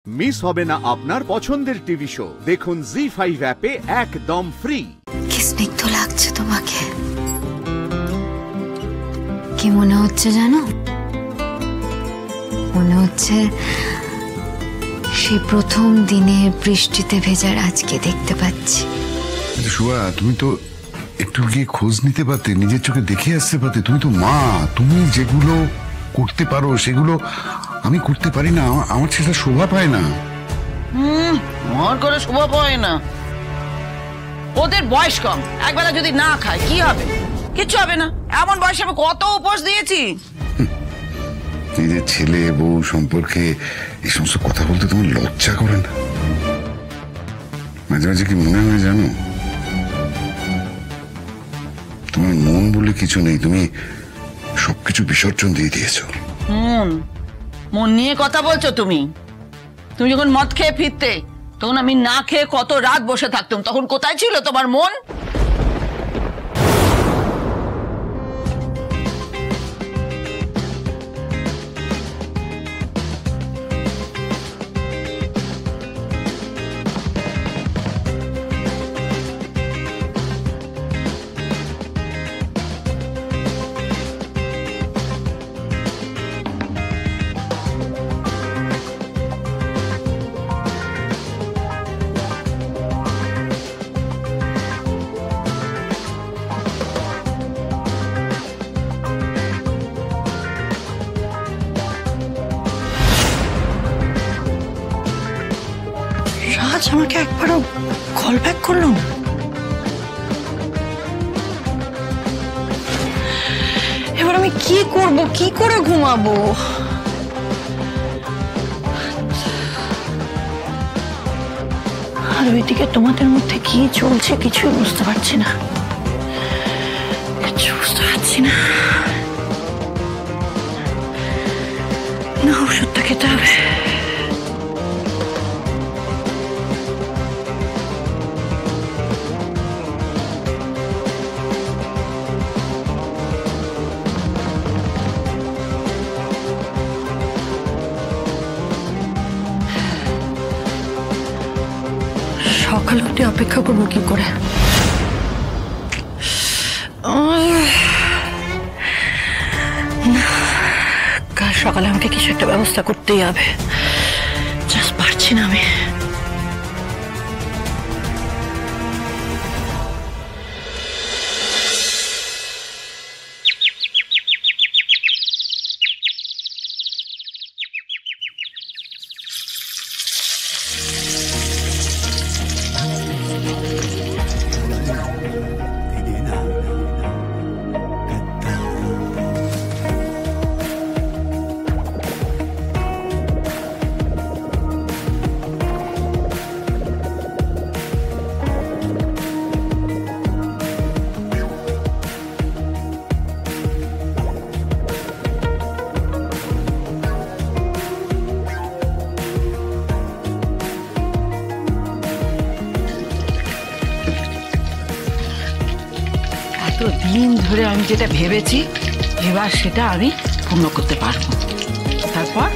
Miss হবে না আপনার পছন্দের টিভি শো। দেখুন জি5 অ্যাপে একদম ফ্রি। কি স্নিগ্ধ লাগছে তোমাকে, কি মনে হচ্ছে জানো? মনে হচ্ছে সেই প্রথম দিনে বৃষ্টিতে ভেজার আজকে দেখতে পাচ্ছি। সুয়া, তুমি তো একটু গিয়ে খোঁজ নিতে পারতে, নিজের চোখে দেখে আসতে পারতে। তুমি তো মা, তুমি যেগুলো করতে পারো সেগুলো আমি করতে পারি না। আমার সেটা শোভা পায় না। মন করে শোভা পায় না। ওদের বয়স কম, একবেলা যদি না খায় কি হবে? কিচ্ছু হবে না। এমন বয়সে আমি কত উপোস দিয়েছি। নিজের ছেলে বউ সম্পর্কে এই সমস্ত কথা বলতে তোমার লজ্জা করে না? মাঝে মাঝে কি মনে হয় জানো, তোমার মন বলে কিছু নেই, তুমি সবকিছু বিসর্জন দিয়ে দিয়েছো। মন নিয়ে কথা বলছো তুমি? তুমি যখন মদ খেয়ে ফিরতে, তখন আমি না খেয়ে কত রাত বসে থাকতাম, তখন কোথায় ছিল তোমার মন? রাজ আমাকে একবারও কল ব্যাক করলো না। এবার আমি কি করব, কি করে ঘুমাবো? আর ওইদিকে তোমাদের মধ্যে কি চলছে কিছুই বুঝতে পারছি না, কিছু বুঝতে পারছি না। না, ওষুধটা খেতে হবে। সকাল অবধি অপেক্ষা করবো কি করে? কাল সকালে আমাকে কিছু একটা ব্যবস্থা করতেই হবে, জাস্ট পারছি না আমি। দিন ধরে আমি যেটা ভেবেছি, এবার সেটা আমি পূর্ণ করতে পারবো। তারপর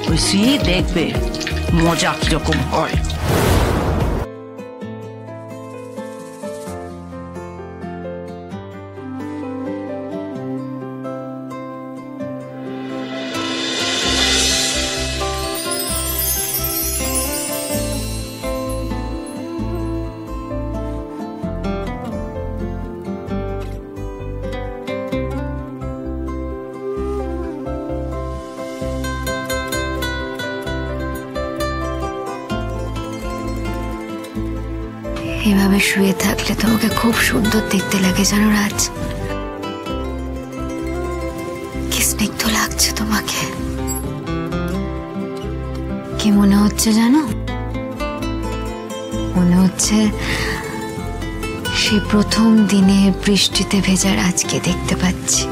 ওই শ্রী দেখবে মজা কিরকম হয়। এভাবে শুয়ে থাকলে তোমাকে খুব সুন্দর দেখতে লাগে জানো রাজ। কি স্নিগ্ধ লাগছে তোমাকে, কি মনে হচ্ছে জানো? মনে হচ্ছে সেই প্রথম দিনে বৃষ্টিতে ভেজার আজকে দেখতে পাচ্ছি।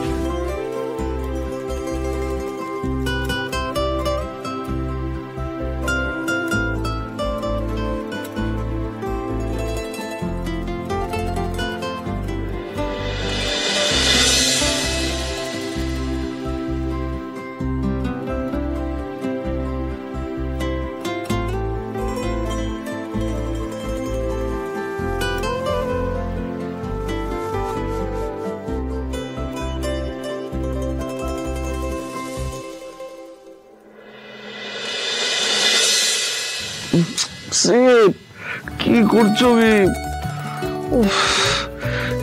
কি করছো?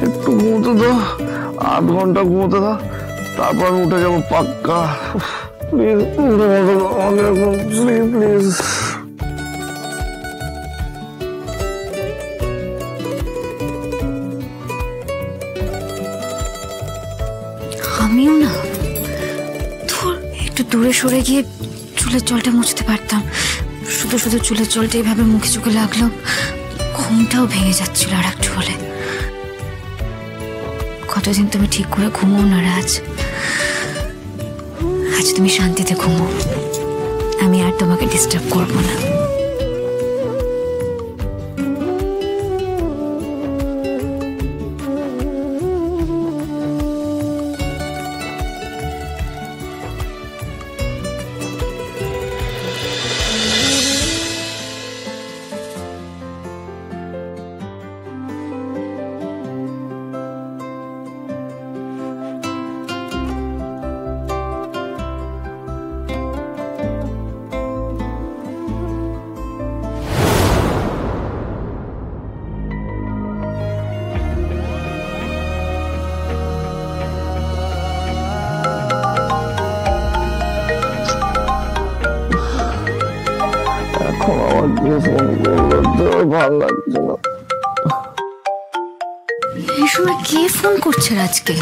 একটু ঘুমোতে দাও, 8 ঘন্টা ঘুমোতে দাও, তারপর আমি উঠে যাবো পাক্কা। Please please. আমিও না ধুর, একটু দূরে সরে গিয়ে চুলের জলটা মুছতে পারতাম। শুধু শুধু চুলের জলটা এইভাবে মুখে চোখে লাগলো, ঘুমটাও ভেঙে যাচ্ছিল আর একটু হলে। কতদিন তুমি ঠিক করে ঘুমো না রাজ, আজ তুমি শান্তিতে ঘুমো, আমি আর তোমাকে ডিস্টার্ব করবো না। ভালো লাগছে না। এই সময় কে ফোন করছে রাজকে?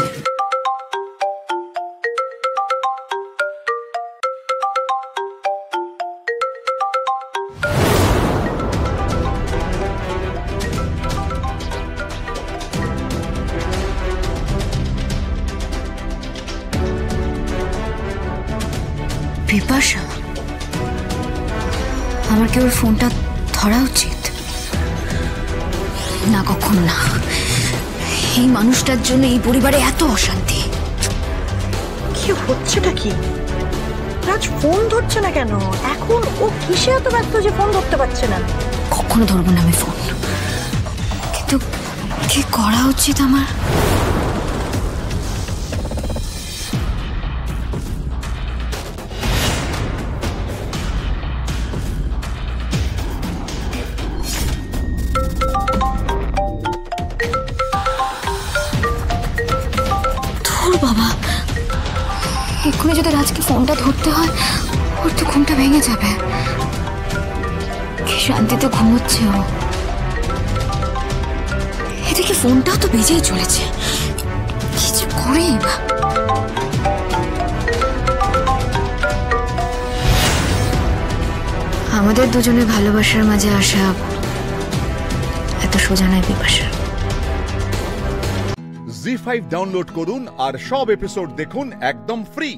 বিপাশা, আমার কি ওর ফোনটা ধরা উচিত? না, কখনো না। এই মানুষটার জন্য এই পরিবারে এত অশান্তি। কি হচ্ছেটা কি? রাজ ফোন ধরছে না কেন এখন? ও কিসে এত ব্যস্ত যে ফোন ধরতে পারছে না? কখনো ধরবো না আমি ফোন, কিন্তু কি করা উচিত আমার? বাবা, এক্ষুনি যদি রাজকে ফোনটা ধরতে হয়, ওর তো ঘুমটা ভেঙে যাবে। কি শান্তিতে ঘুমোচ্ছে ও, এদিকে ফোনটাও তো বেজেই চলেছে। কি যে করি। আমাদের দুজনের ভালোবাসার মাঝে আসা এত সোজা নয় বিপাশা। জি5 ডাউনলোড করুন আর সব এপিসোড দেখুন একদম ফ্রি।